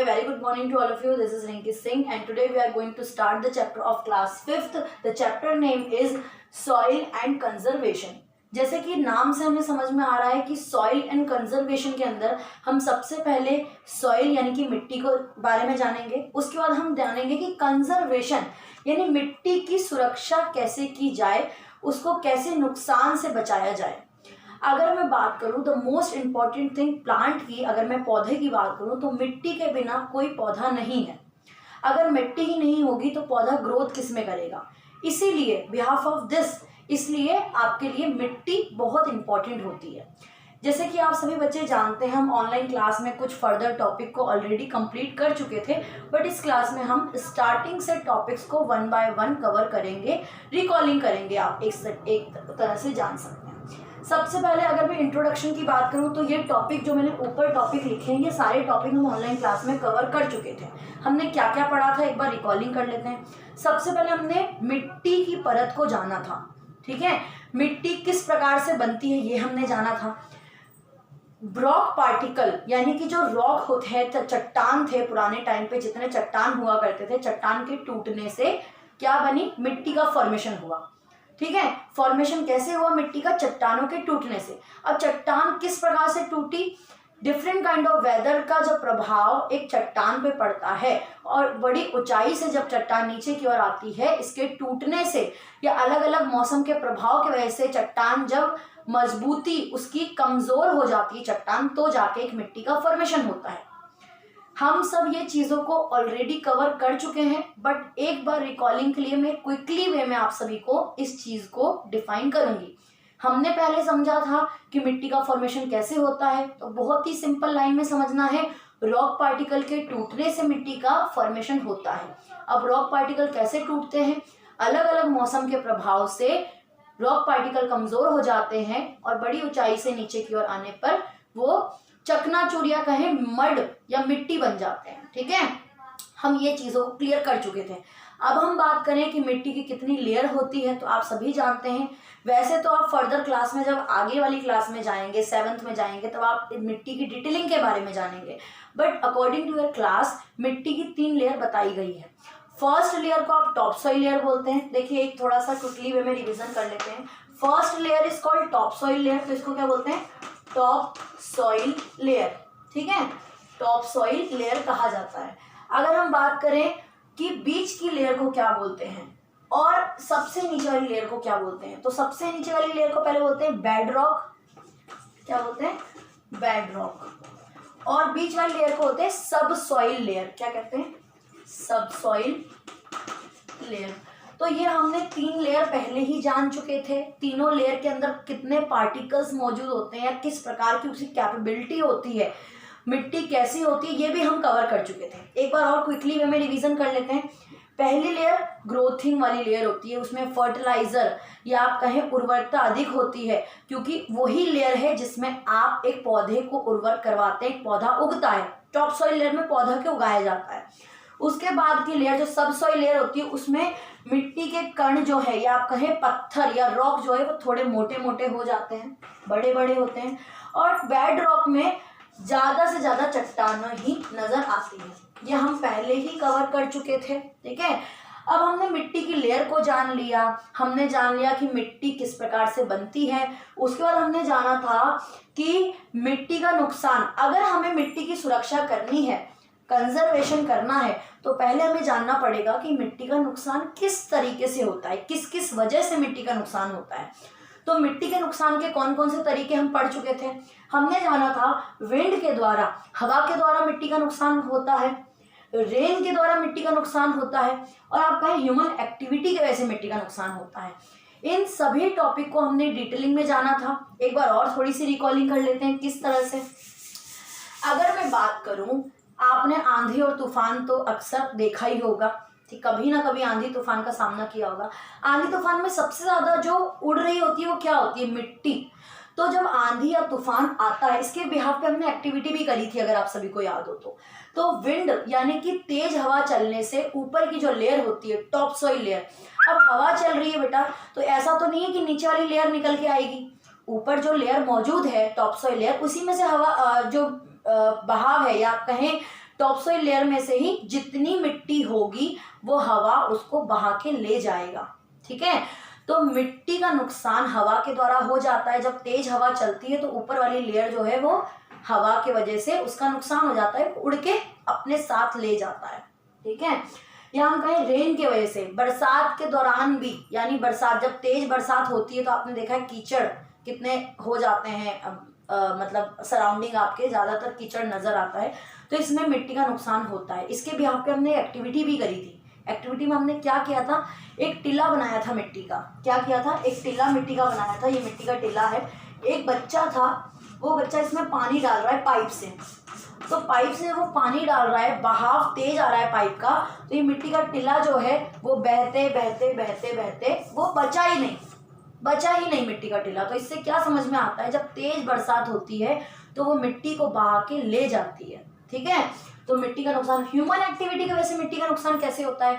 A very good morning to all of you. This is Rinki Singh and today we are going to start the chapter of class 5th. The chapter name is Soil and Conservation. जैसे कि नाम से हमें समझ में आ रहा है कि सॉइल एंड कंजर्वेशन के अंदर हम सबसे पहले सॉइल यानी कि मिट्टी को बारे में जानेंगे, उसके बाद हम जानेंगे कि कंजर्वेशन यानी मिट्टी की सुरक्षा कैसे की जाए, उसको कैसे नुकसान से बचाया जाए। अगर मैं बात करूं the most important thing plant की, अगर मैं पौधे की बात करूं तो मिट्टी के बिना कोई पौधा नहीं है। अगर मिट्टी ही नहीं होगी तो पौधा ग्रोथ किस में करेगा। इसीलिए बिहाफ ऑफ दिस, इसलिए आपके लिए मिट्टी बहुत इंपॉर्टेंट होती है। जैसे कि आप सभी बच्चे जानते हैं, हम ऑनलाइन क्लास में कुछ फर्दर टॉपिक को ऑलरेडी कंप्लीट कर चुके थे, बट इस क्लास में हम स्टार्टिंग से टॉपिक्स को 1 बाय 1 कवर करेंगे, रिकॉलिंग करेंगे। आप एक तरह से जान सकते हैं। सबसे पहले अगर मैं इंट्रोडक्शन की बात करूं तो ये टॉपिक जो मैंने ऊपर टॉपिक लिखे हैं, ये सारे टॉपिक हम ऑनलाइन क्लास में कवर कर चुके थे। हमने क्या क्या पढ़ा था एक बार रिकॉलिंग कर लेते हैं। सबसे पहले हमने मिट्टी की परत को जाना था, ठीक है। मिट्टी किस प्रकार से बनती है ये हमने जाना था। रॉक पार्टिकल यानी कि जो रॉक होते हैं, चट्टान थे पुराने टाइम पे, जितने चट्टान हुआ करते थे, चट्टान के टूटने से क्या बनी, मिट्टी का फॉर्मेशन हुआ, ठीक है। फॉर्मेशन कैसे हुआ, मिट्टी का चट्टानों के टूटने से। अब चट्टान किस प्रकार से टूटी, डिफरेंट काइंड ऑफ वेदर का जब प्रभाव एक चट्टान पे पड़ता है और बड़ी ऊंचाई से जब चट्टान नीचे की ओर आती है, इसके टूटने से या अलग अलग मौसम के प्रभाव की वजह से चट्टान जब मजबूती उसकी कमजोर हो जाती है चट्टान, तो जाके एक मिट्टी का फॉर्मेशन होता है। हम सब ये चीज़ों को ऑलरेडी कवर कर चुके हैं, बट एक बार रिकॉलिंग के लिए मैं क्विकली वे में आप सभी को इस चीज़ को डिफाइन करूंगी। हमने पहले समझा था कि मिट्टी का फॉर्मेशन कैसे होता है, तो बहुत ही सिंपल लाइन में समझना है। रॉक पार्टिकल के टूटने से मिट्टी का फॉर्मेशन होता है। अब रॉक पार्टिकल कैसे टूटते हैं, अलग अलग मौसम के प्रभाव से रॉक पार्टिकल कमजोर हो जाते हैं और बड़ी ऊंचाई से नीचे की ओर आने पर वो चकनाचूर या कहें मड या मिट्टी बन जाते हैं, ठीक है। हम ये चीज़ों को क्लियर कर चुके थे। अब हम बात करें कि मिट्टी की कितनी लेयर होती है, तो आप सभी जानते हैं। वैसे तो आप फर्दर क्लास में जब आगे वाली क्लास में जाएंगे, 7th में जाएंगे, तब आप मिट्टी की डिटेलिंग के बारे में जानेंगे, but according to your class मिट्टी की 3 लेयर बताई गई है। फर्स्ट लेयर को आप टॉप सॉइल लेयर बोलते हैं। देखिए एक थोड़ा सा क्विकली वे में रिविजन कर लेते हैं। First layer is called top soil layer, तो इसको क्या बोलते हैं, टॉप सॉइल लेयर, ठीक है। टॉप सॉइल लेयर कहा जाता है। अगर हम बात करें कि बीच की लेयर को क्या बोलते हैं और सबसे नीचे वाली लेयर को क्या बोलते हैं, तो सबसे नीचे वाली लेयर को पहले बोलते हैं बेड रॉक, क्या बोलते हैं, बेड रॉक, और बीच वाली लेयर को बोलते हैं सब सॉइल लेयर, क्या कहते हैं, सब सॉइल लेयर। तो ये हमने 3 लेयर पहले ही जान चुके थे। तीनों लेयर के अंदर कितने पार्टिकल्स मौजूद होते हैं, किस प्रकार की उसकी कैपेबिलिटी होती है, मिट्टी कैसी होती है, ये भी हम कवर कर चुके थे। एक बार और क्विकली वे में रिवीजन कर लेते हैं। पहली लेयर ग्रोथिंग वाली लेयर होती है, उसमें फर्टिलाइजर या आप कहें उर्वरकता अधिक होती है, क्योंकि वही लेयर है जिसमें आप एक पौधे को उर्वर करवाते हैं, एक पौधा उगता है। टॉप सॉइल लेयर में पौधा को उगाया जाता है। उसके बाद की लेयर जो सब सॉइल लेयर होती है, उसमें मिट्टी के कण जो है या आप कहें पत्थर या रॉक जो है वो थोड़े मोटे मोटे हो जाते हैं, बड़े बड़े होते हैं, और बेड रॉक में ज़्यादा से ज़्यादा चट्टानें ही नज़र आती हैं। ये हम पहले ही कवर कर चुके थे, ठीक है। अब हमने मिट्टी की लेयर को जान लिया, हमने जान लिया कि मिट्टी किस प्रकार से बनती है। उसके बाद हमने जाना था कि मिट्टी का नुकसान, अगर हमें मिट्टी की सुरक्षा करनी है, कंजर्वेशन करना है, तो पहले हमें जानना पड़ेगा कि मिट्टी का नुकसान किस तरीके से होता है, किस किस वजह से मिट्टी का नुकसान होता है। तो मिट्टी के नुकसान के कौन कौन से तरीके हम पढ़ चुके थे। हमने जाना था विंड के द्वारा, हवा के द्वारा मिट्टी का नुकसान होता है, रेन के द्वारा मिट्टी का नुकसान होता है, और आप कहें ह्यूमन एक्टिविटी की वजह से मिट्टी का नुकसान होता है। इन सभी टॉपिक को हमने डिटेलिंग में जाना था। एक बार और थोड़ी सी रिकॉलिंग कर लेते हैं किस तरह से। अगर मैं बात करूं, आपने आंधी और तूफान तो अक्सर देखा ही होगा, ठीक, कभी ना कभी आंधी तूफान का सामना किया होगा। आंधी तूफान में सबसे ज्यादा जो उड़ रही होती है वो क्या होती है, मिट्टी। तो जब आंधी या तूफान आता है, इसके बिहाफ पे हमने एक्टिविटी भी करी थी, अगर आप सभी को याद हो तो विंड यानी कि तेज हवा चलने से ऊपर की जो लेयर होती है टॉप सॉइल लेयर, अब हवा चल रही है बेटा, तो ऐसा तो नहीं है कि नीचे वाली लेयर निकल के आएगी। ऊपर जो लेयर मौजूद है टॉप सॉइल लेयर, उसी में से हवा जो बहाव है या आप कहें टॉप सोइल लेयर में से ही जितनी मिट्टी होगी वो हवा उसको बहा के ले जाएगा। ठीक है, तो मिट्टी का नुकसान हवा के द्वारा हो जाता है। जब तेज हवा चलती है तो ऊपर वाली लेयर जो है वो हवा की वजह से उसका नुकसान हो जाता है, उड़ के अपने साथ ले जाता है। ठीक है, या हम कहें रेन के वजह से, बरसात के दौरान भी, यानी बरसात जब तेज बरसात होती है तो आपने देखा है कीचड़ कितने हो जाते हैं, मतलब सराउंडिंग आपके ज़्यादातर कीचड़ नजर आता है, तो इसमें मिट्टी का नुकसान होता है। इसके भी यहाँ पे हमने एक्टिविटी भी करी थी। एक्टिविटी में हमने क्या किया था, एक टिला बनाया था मिट्टी का। क्या किया था, एक टिला मिट्टी का बनाया था। ये मिट्टी का टिला है। एक बच्चा था, वो बच्चा इसमें पानी डाल रहा है पाइप से, तो पाइप से वो पानी डाल रहा है, बहाव तेज आ रहा है पाइप का, तो ये मिट्टी का टिला जो है वो बहते बहते बहते बहते वो बचा ही नहीं मिट्टी का टिला। तो इससे क्या समझ में आता है, जब तेज बरसात होती है तो वो मिट्टी को बहा के ले जाती है। ठीक है, तो मिट्टी का नुकसान ह्यूमन एक्टिविटी की वजह से मिट्टी का नुकसान कैसे होता है,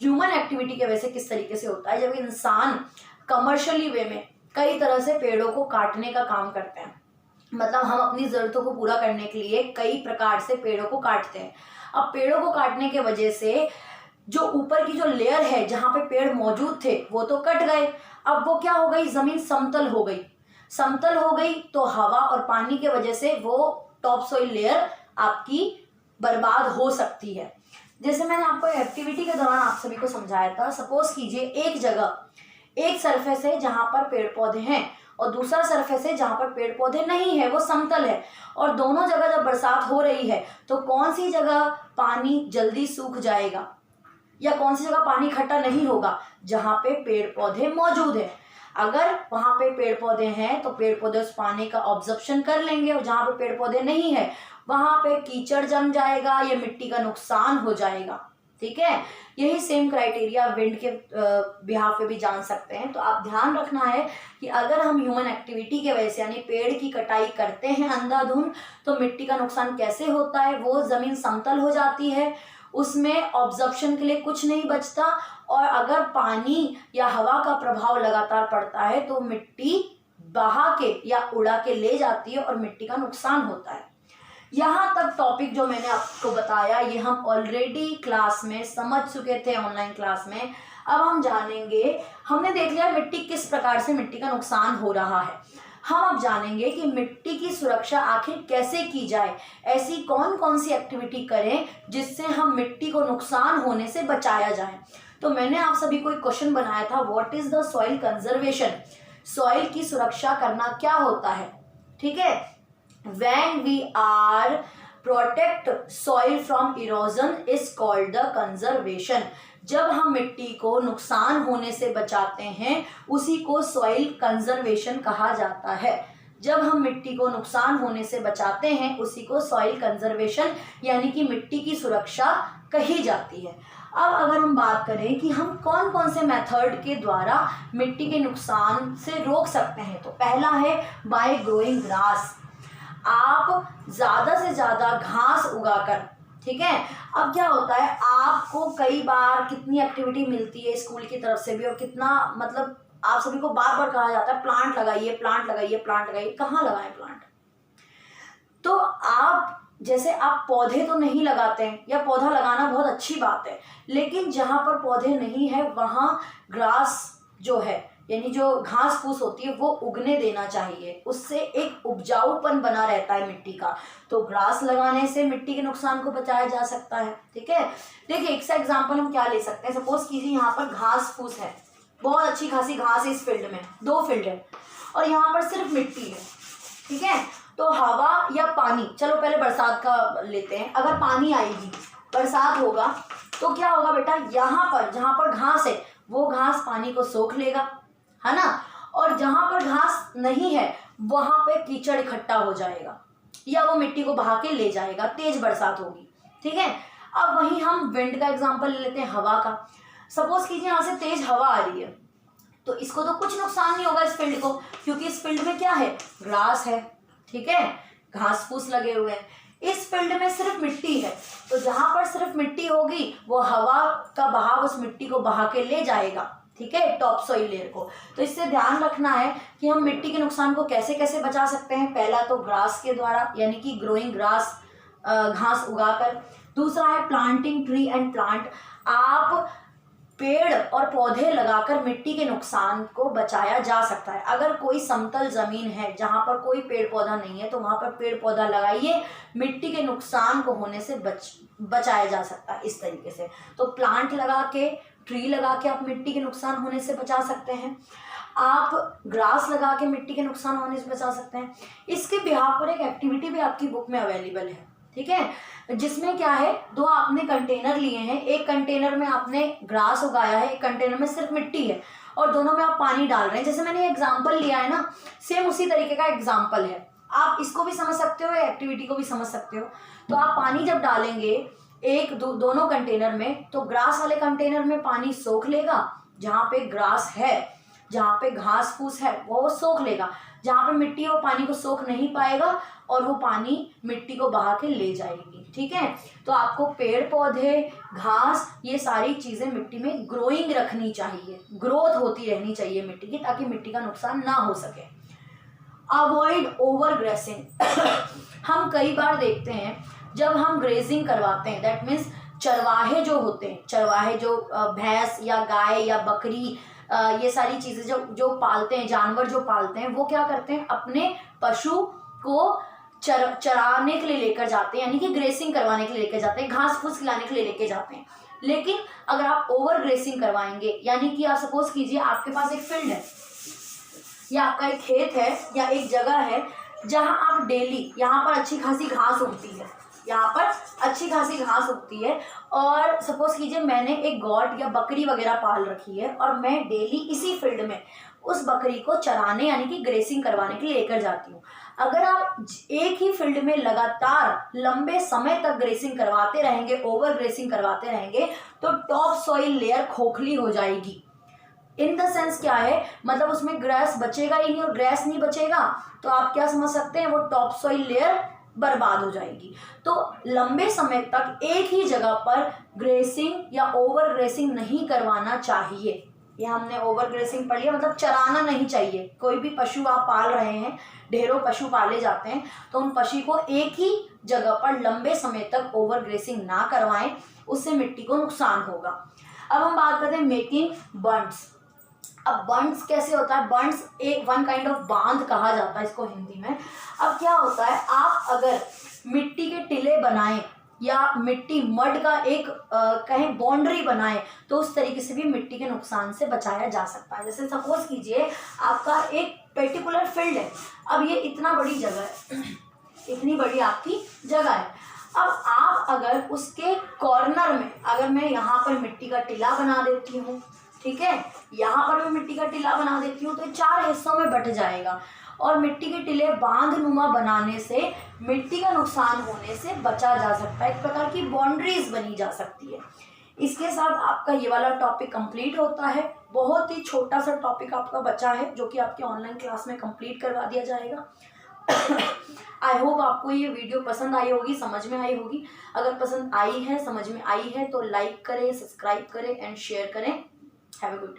ह्यूमन एक्टिविटी की वजह से किस तरीके से होता है, जब इंसान कमर्शियली वे में कई तरह से पेड़ों को काटने का काम करते हैं, मतलब हम अपनी ज़रूरतों को पूरा करने के लिए कई प्रकार से पेड़ों को काटते हैं। अब पेड़ों को काटने के वजह से जो ऊपर की जो लेयर है जहाँ पे पेड़ मौजूद थे वो तो कट गए। अब वो क्या हो गई, ज़मीन समतल हो गई, तो हवा और पानी के वजह से वो टॉप सोइल लेयर आपकी बर्बाद हो सकती है। जैसे मैंने आपको एक्टिविटी के दौरान आप सभी को समझाया था, सपोज कीजिए एक जगह, एक सरफेस है जहाँ पर पेड़ पौधे हैं और दूसरा सरफेस है जहाँ पर पेड़ पौधे नहीं है, वो समतल है, और दोनों जगह जब बरसात हो रही है तो कौन सी जगह पानी जल्दी सूख जाएगा या कौन सी जगह पानी इकट्ठा नहीं होगा, जहाँ पे पेड़ पौधे मौजूद है। अगर वहाँ पे पेड़ पौधे हैं तो पेड़ पौधे उस पानी का ऑब्जर्प्शन कर लेंगे, और जहाँ पे पेड़ पौधे नहीं है वहाँ पे कीचड़ जम जाएगा, ये मिट्टी का नुकसान हो जाएगा। ठीक है, यही सेम क्राइटेरिया विंड के बिहाफ पे भी जान सकते हैं। तो आप ध्यान रखना है कि अगर हम ह्यूमन एक्टिविटी के वजह से यानी पेड़ की कटाई करते हैं अंधाधुंध, तो मिट्टी का नुकसान कैसे होता है, वो ज़मीन समतल हो जाती है, उसमें ऑब्जर्प्शन के लिए कुछ नहीं बचता, और अगर पानी या हवा का प्रभाव लगातार पड़ता है तो मिट्टी बहा के या उड़ा के ले जाती है और मिट्टी का नुकसान होता है। यहाँ तक टॉपिक जो मैंने आपको बताया ये हम ऑलरेडी क्लास में समझ चुके थे, ऑनलाइन क्लास में। अब हम जानेंगे, हमने देख लिया मिट्टी किस प्रकार से मिट्टी का नुकसान हो रहा है, हम अब जानेंगे कि मिट्टी की सुरक्षा आखिर कैसे की जाए, ऐसी कौन कौन सी एक्टिविटी करें जिससे हम मिट्टी को नुकसान होने से बचाया जाए। तो मैंने आप सभी को एक क्वेश्चन बनाया था, what is the soil conservation, soil की सुरक्षा करना क्या होता है। ठीक है, when we are protect soil from erosion is called the conservation। जब हम मिट्टी को नुकसान होने से बचाते हैं उसी को सॉइल कंजर्वेशन कहा जाता है। जब हम मिट्टी को नुकसान होने से बचाते हैं उसी को सॉइल कंजर्वेशन यानी कि मिट्टी की सुरक्षा कही जाती है। अब अगर हम बात करें कि हम कौन कौन से मेथड के द्वारा मिट्टी के नुकसान से रोक सकते हैं, तो पहला है बाय ग्रोइंग ग्रास। आप ज़्यादा से ज़्यादा घास उगाकर, ठीक है, अब क्या होता है आपको कई बार कितनी एक्टिविटी मिलती है स्कूल की तरफ से भी, और कितना मतलब आप सभी को बार बार कहा जाता है प्लांट लगाइए प्लांट लगाइए प्लांट लगाइए, कहाँ लगाएं प्लांट। तो आप जैसे आप पौधे तो नहीं लगाते हैं, या पौधा लगाना बहुत अच्छी बात है, लेकिन जहाँ पर पौधे नहीं है वहाँ ग्रास जो है यानी जो घास फूस होती है वो उगने देना चाहिए, उससे एक उपजाऊपन बना रहता है मिट्टी का। तो ग्रास लगाने से मिट्टी के नुकसान को बचाया जा सकता है। ठीक है, देखिए एक सा एग्जांपल हम क्या ले सकते हैं, सपोज कीजिए यहाँ पर घास फूस है, बहुत अच्छी खासी घास है, इस फील्ड में 2 फील्ड है और यहाँ पर सिर्फ मिट्टी है। ठीक है, तो हवा या पानी, चलो पहले बरसात का लेते हैं, अगर पानी आएगी बरसात होगा तो क्या होगा बेटा, यहाँ पर जहाँ पर घास है वो घास पानी को सोख लेगा, है ना, और जहां पर घास नहीं है वहां पे कीचड़ इकट्ठा हो जाएगा या वो मिट्टी को बहा के ले जाएगा, तेज बरसात होगी। ठीक है, अब वहीं हम विंड का एग्जांपल ले लेते हैं, हवा का। सपोज कीजिए यहाँ से तेज हवा आ रही है तो इसको तो कुछ नुकसान नहीं होगा इस फील्ड को, क्योंकि इस फील्ड में क्या है, ग्रास है। ठीक है, घास फूस लगे हुए हैं। इस फील्ड में सिर्फ मिट्टी है, तो जहां पर सिर्फ मिट्टी होगी वो हवा का बहाव उस मिट्टी को बहा के ले जाएगा। ठीक है, टॉप सॉइल लेयर को। तो इससे ध्यान रखना है कि हम मिट्टी के नुकसान को कैसे कैसे बचा सकते हैं। पहला तो ग्रास के द्वारा यानी कि ग्रोइंग ग्रास, घास उगाकर। दूसरा है प्लांटिंग ट्री एंड प्लांट, आप पेड़ और पौधे लगाकर मिट्टी के नुकसान को बचाया जा सकता है। अगर कोई समतल जमीन है जहां पर कोई पेड़ पौधा नहीं है तो वहां पर पेड़ पौधा लगाइए, मिट्टी के नुकसान को होने से बचाया जा सकता है इस तरीके से। तो प्लांट लगा के, ट्री लगा के आप मिट्टी के नुकसान होने से बचा सकते हैं। आप ग्रास लगा के मिट्टी के नुकसान होने से बचा सकते हैं। इसके बिहाफ पर एक एक्टिविटी भी आपकी बुक में अवेलेबल है, ठीक है, जिसमें क्या है, दो आपने कंटेनर लिए हैं, एक कंटेनर में आपने ग्रास उगाया है, एक कंटेनर में सिर्फ मिट्टी है, और दोनों में आप पानी डाल रहे हैं। जैसे मैंने एग्जांपल लिया है ना, सेम उसी तरीके का एग्जांपल है। आप इसको भी समझ सकते हो, एक्टिविटी को भी समझ सकते हो। तो आप पानी जब डालेंगे दोनों कंटेनर में, तो ग्रास वाले कंटेनर में पानी सोख लेगा, जहाँ पे ग्रास है, जहाँ पे घास फूस है वो सोख लेगा, जहाँ पे मिट्टी है वो पानी को सोख नहीं पाएगा और वो पानी मिट्टी को बहा के ले जाएगी, ठीक है। तो आपको पेड़ पौधे, घास, ये सारी चीजें मिट्टी में ग्रोइंग रखनी चाहिए, ग्रोथ होती रहनी चाहिए मिट्टी की, ताकि मिट्टी का नुकसान ना हो सके। अवॉइड ओवर ग्रेसिंग हम कई बार देखते हैं जब हम ग्रेजिंग करवाते हैं, दैट मीन्स चरवाहे जो होते हैं, चरवाहे जो भैंस या गाय या बकरी, ये सारी चीजें जो पालते हैं, जानवर जो पालते हैं, वो क्या करते हैं, अपने पशु को चराने के लिए लेकर जाते हैं, यानी कि ग्रेसिंग करवाने के लिए लेकर जाते हैं, घास फूस खिलाने के लिए लेकर जाते हैं। लेकिन अगर आप ओवर ग्रेसिंग करवाएंगे, यानी कि आप सपोज कीजिए आपके पास एक फील्ड है या आपका एक खेत है या एक जगह है जहां आप डेली, यहाँ पर अच्छी खासी घास उगती है, यहाँ पर अच्छी खासी घास उगती है, और सपोज कीजिए मैंने एक गॉट या बकरी वगैरह पाल रखी है और मैं डेली इसी फील्ड में उस बकरी को चराने यानी कि ग्रेसिंग करवाने के लिए लेकर जाती हूँ। अगर आप एक ही फील्ड में लगातार लंबे समय तक ग्रेसिंग करवाते रहेंगे, ओवर ग्रेसिंग करवाते रहेंगे, तो टॉप सॉइल लेयर खोखली हो जाएगी। इन द सेंस क्या है, मतलब उसमें ग्रास बचेगा ही नहीं, और ग्रास नहीं बचेगा तो आप क्या समझ सकते हैं, वो टॉप सॉइल लेयर बर्बाद हो जाएगी। तो लंबे समय तक एक ही जगह पर ग्रेसिंग या ओवर ग्रेसिंग नहीं करवाना चाहिए। ये हमने ओवर ग्रेसिंग पढ़ लिया, मतलब चराना नहीं चाहिए। कोई भी पशु आप पाल रहे हैं, ढेरों पशु पाले जाते हैं, तो उन पशु को एक ही जगह पर लंबे समय तक ओवर ग्रेसिंग ना करवाएं, उससे मिट्टी को नुकसान होगा। अब हम बात करते हैं मेकिंग बंड्स। अब बंड्स कैसे होता है, बंड्स एक वन काइंड ऑफ बांध कहा जाता है इसको हिंदी में। अब क्या होता है, आप अगर मिट्टी के टिले बनाएं या मिट्टी मड का एक कहें बाउंड्री बनाएं, तो उस तरीके से भी मिट्टी के नुकसान से बचाया जा सकता है। जैसे सपोज कीजिए आपका एक पर्टिकुलर फील्ड है, अब ये इतना बड़ी जगह है, इतनी बड़ी आपकी जगह है। अब आप अगर उसके कॉर्नर में, अगर मैं यहाँ पर मिट्टी का टिला बना देती हूँ, ठीक है, यहाँ पर मैं मिट्टी का टिला बना देती हूँ, तो 4 हिस्सों में बट जाएगा, और मिट्टी के टिले बांध नुमा बनाने से मिट्टी का नुकसान होने से बचा जा सकता है। एक प्रकार की बाउंड्रीज बनी जा सकती है। इसके साथ आपका ये वाला टॉपिक कंप्लीट होता है। बहुत ही छोटा सा टॉपिक आपका बचा है, जो कि आपके ऑनलाइन क्लास में कंप्लीट करवा दिया जाएगा। आई होप आपको ये वीडियो पसंद आई होगी, समझ में आई होगी। अगर पसंद आई है, समझ में आई है, तो लाइक करें, सब्सक्राइब करें एंड शेयर करें। Have a good